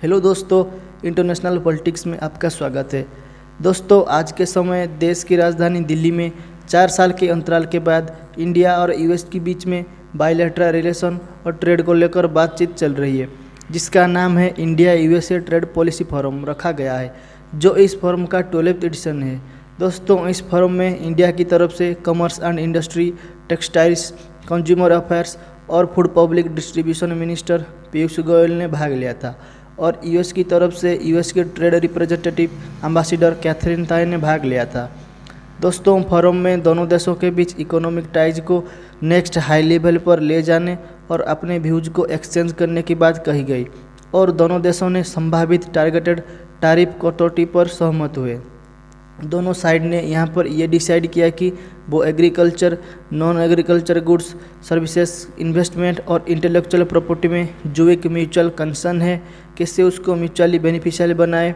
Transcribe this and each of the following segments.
Hello दोस्तों, international politics में आपका स्वागत है। दोस्तों, आज के समय देश की राजधानी दिल्ली में 4 साल के अंतराल के बाद इंडिया और यूएस के बीच में बायलैटरल रिलेशन और ट्रेड को लेकर बातचीत चल रही है, जिसका नाम है India USA trade policy forum रखा गया है, जो इस फोरम का 12th एडिशन है। दोस्तों, इस फोरम में इंडिया की तरफ से commerce and industry, textiles, consumer affairs और food public distribution minister Piyush Goyal ने भाग लिया था और यूएस की तरफ से यूएस के ट्रेड रिप्रेजेंटेटिव एम्बेसडर कैथरीन ताई ने भाग लिया था। दोस्तों, फोरम में दोनों देशों के बीच इकोनॉमिक टाइज को नेक्स्ट हाई लेवल पर ले जाने और अपने व्यूज को एक्सचेंज करने की बात कही गई और दोनों देशों ने संभावित टारगेटेड टैरिफ कटौती पर सहमत हुए। दोनों साइड ने यहाँ पर यह डिसाइड किया कि वो agriculture, non agriculture goods, services, investment और इंटेलेक्चुअल प्रॉपर्टी में जो एक म्यूचुअल कंसर्न है, कैसे उसको म्यूचुअली बेनिफिशियल बनाए।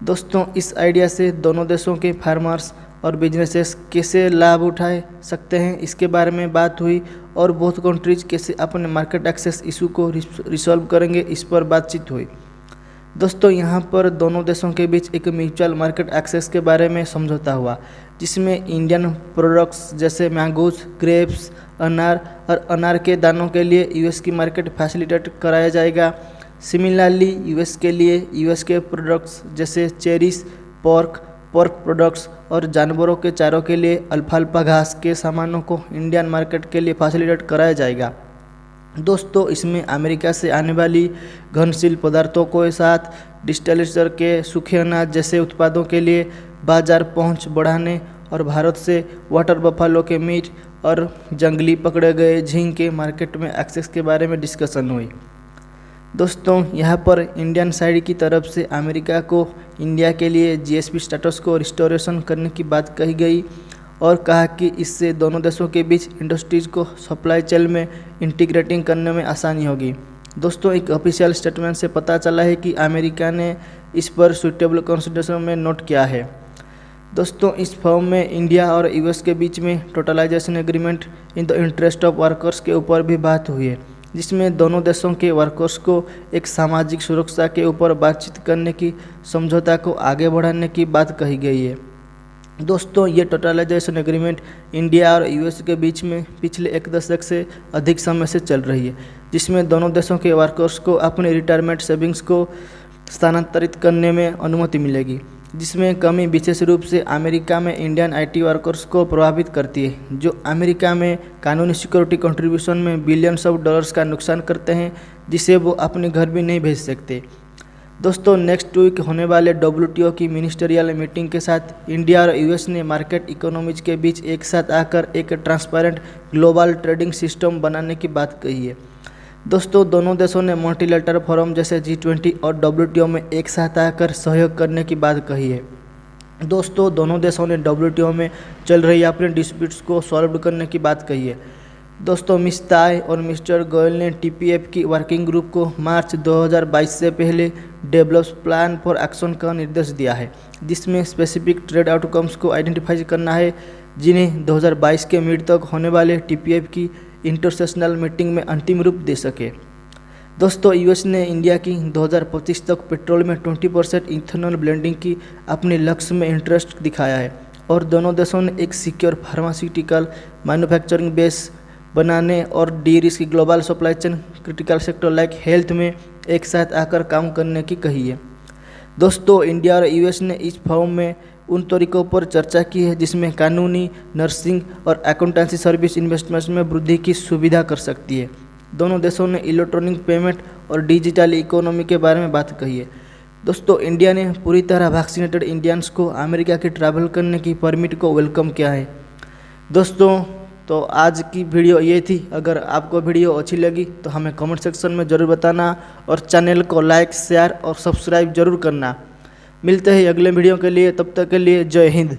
दोस्तों, इस आइडिया से दोनों देशों के फार्मर्स और बिजनेसेस कैसे लाभ उठाए सकते हैं, इसके बारे में बात हुई और बोथ कंट्रीज कैसे अपने मार्केट एक्सेस इशू को रिसॉल्व करेंगे, इस पर बातचीत हुई। दोस्तों, यहाँ पर दोनों देशों के बीच एक म्यूचुअल मार्केट एक्सेस के बारे में समझौता हुआ, जिसमें इंडियन प्रोडक्ट्स जैसे मैंगोज, ग्रेप्स, अनार और अनार के दानों के लिए यूएस की मार्केट फैसिलिटेट कराया जाएगा। सिमिलरली यूएस के लिए यूएस के प्रोडक्ट्स जैसे चेरीज, पोर्क प्रोडक्ट्स और जानवरों के चारों के लिए अल्फाल्फा घास के सामानों को इंडियन मार्केट के लिए फैसिलिटेट कराया जाएगा। दोस्तों, इसमें अमेरिका से आने वाली घनशील पदार्थों के साथ डिस्टिलेशन के सूखे अनाज जैसे उत्पादों के लिए बाजार पहुंच बढ़ाने और भारत से वाटर बफालो के मीट और जंगली पकड़े गए झींग के मार्केट में एक्सेस के बारे में डिस्कशन हुई। दोस्तों, यहाँ पर इंडियन साइड की तरफ से अमेरिका को इंडिया के लिए जीएसपी स्टेटस को रिस्टोरेशन करने की बात कही गई और कहा कि इससे दोनों देशों के बीच इंडस्ट्रीज को सप्लाई चेन में इंटीग्रेटिंग करने में आसानी होगी। दोस्तों, एक ऑफिशियल स्टेटमेंट से पता चला है कि अमेरिका ने इस पर सुटेबल कंसिडरेशन में नोट किया है। दोस्तों, इस फॉर्म में इंडिया और यूएस के बीच में totalisation agreement in the interest of workers के ऊपर भी बात हुई है, जिसमें दोनों देशों के वर्कर्स को एक सामाजिक सुरक्षा के ऊपर बातचीत करने की समझौता को आगे बढ़ाने की बात कही गई है। दोस्तों, ये टोटलाइजेशन एग्रीमेंट इंडिया और यूएस के बीच में पिछले 1 दशक से अधिक समय से चल रही है, जिसमें दोनों देशों के वर्कर्स को अपने रिटायरमेंट सेविंग्स को स्थानांतरित करने में अनुमति मिलेगी, जिसमें कमी विशेष रूप से अमेरिका में इंडियन आईटी वर्कर्स को प्रभावित करती है, जो अमेरिका में कानूनी सिक्योरिटी कंट्रीब्यूशन में बिलियंस ऑफ डॉलर्स का नुकसान करते हैं, जिसे वो अपने घर भी नहीं भेज सकते। दोस्तों, नेक्स्ट वीक होने वाले डब्ल्यूटीओ की मिनिस्टरियल मीटिंग के साथ इंडिया और यूएस ने मार्केट इकोनॉमीज के बीच एक साथ आकर एक ट्रांसपेरेंट ग्लोबल ट्रेडिंग सिस्टम बनाने की बात कही है। दोस्तों, दोनों देशों ने मल्टीलैटरल फोरम जैसे G20 और डब्ल्यूटीओ में एक साथ आकर सहयोग करने की बात कही है। दोस्तों, दोनों देशों ने डब्ल्यूटीओ में चल रही अपने डिस्प्यूट्स को सॉल्व करने की बात कही है। दोस्तों, मिस ताई और मिस्टर गोयल ने टीपीएफ की वर्किंग ग्रुप को मार्च 2022 से पहले डेवलप प्लान फॉर एक्शन का निर्देश दिया है, जिसमें स्पेसिफिक ट्रेड आउटकम्स को आइडेंटिफाई करना है, जिन्हें 2022 के मिड तक होने वाले टीपीएफ की इंटरसेशनल मीटिंग में अंतिम रूप दे सके। दोस्तों, यूएस ने इंडिया की 2025 तक पेट्रोल में 20% इथेनॉल ब्लेंडिंग की अपने लक्ष्य में इंटरेस्ट दिखाया है और दोनों देशों ने एक सिक्योर फार्मास्यूटिकल मैन्युफैक्चरिंग बेस बनाने और D risk global supply chain critical sector like health में एक साथ आकर काम करने की कही है। दोस्तों, इंडिया और यूएस ने इस फोरम में उन तरीकों पर चर्चा की है जिसमें कानूनी, नर्सिंग और अकाउंटेंसी सर्विस इन्वेस्टमेंट्स में वृद्धि की सुविधा कर सकती है। दोनों देशों ने इलेक्ट्रॉनिक पेमेंट और डिजिटल इकोनॉमी के बारे में बात कही है। दोस्तों, इंडिया ने पूरी तरह वैक्सीनेटेड इंडियंस को अमेरिका की ट्रैवल करने की परमिट को वेलकम किया है। दोस्तों, तो आज की वीडियो ये थी। अगर आपको वीडियो अच्छी लगी तो हमें कमेंट सेक्शन में ज़रूर बताना और चैनल को लाइक, शेयर और सब्सक्राइब जरूर करना। मिलते हैं अगले वीडियो के लिए, तब तक के लिए जय हिंद।